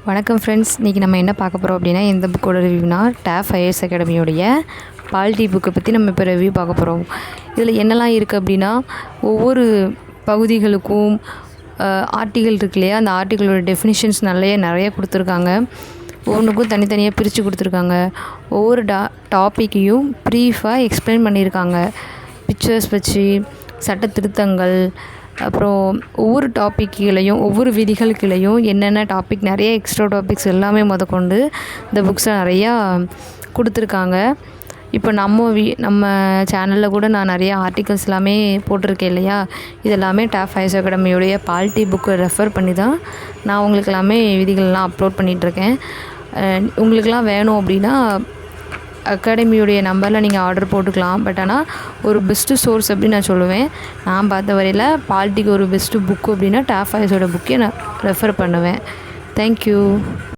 வணக்கம் ஃப்ரெண்ட்ஸ், இன்றைக்கி நம்ம என்ன பார்க்க போகிறோம் அப்படின்னா, எந்த புக்கோட ரிவ்யூனா டாஃப் ஐஏஎஸ் அகாடமியோடைய பாலிட்டி புக்கை பற்றி நம்ம இப்போ ரிவ்யூ பார்க்க போகிறோம். இதில் என்னெல்லாம் இருக்குது அப்படின்னா, ஒவ்வொரு பகுதிகளுக்கும் ஆர்டிகல் இருக்கு இல்லையா, அந்த ஆர்டிகளோட டெஃபினிஷன்ஸ் நிறைய கொடுத்துருக்காங்க. ஒவ்வொன்றுக்கும் தனித்தனியாக பிரித்து கொடுத்துருக்காங்க. ஒவ்வொரு டாப்பிக்கையும் ப்ரீஃபாக எக்ஸ்பிளைன் பண்ணியிருக்காங்க. பிக்சர்ஸ் வச்சு சட்ட திருத்தங்கள், அப்புறம் ஒவ்வொரு டாப்பிக்குலையும் ஒவ்வொரு விதிகளுக்குலையும் என்னென்ன டாபிக், நிறைய எக்ஸ்ட்ரா டாபிக்ஸ் எல்லாமே முதற்கொண்டு இந்த புக்ஸில் நிறையா கொடுத்துருக்காங்க. இப்போ நம்ம சேனலில் கூட நான் நிறைய ஆர்டிகல்ஸ் எல்லாமே போட்டிருக்கேன் இல்லையா, இதெல்லாமே டாஃப் ஐஏஎஸ் அகாடமியோடைய பாலிட்டி புக்கை ரெஃபர் பண்ணி தான் நான் உங்களுக்கு எல்லாமே விதிகள்லாம் அப்லோட் பண்ணிகிட்ருக்கேன். உங்களுக்கெலாம் வேணும் அப்படின்னா அகாடமியோடைய நம்பரில் நீங்கள் ஆர்டர் போட்டுக்கலாம். பட் ஆனால் ஒரு பெஸ்ட்டு சோர்ஸ் அப்படின்னு நான் சொல்லுவேன். நான் பார்த்த வரையில் பாலிட்டிக்கு ஒரு பெஸ்ட்டு புக்கு அப்படின்னா டாஃப் ஐஏஎஸோட புக்கே நான் ரெஃபர் பண்ணுவேன். தேங்க்யூ.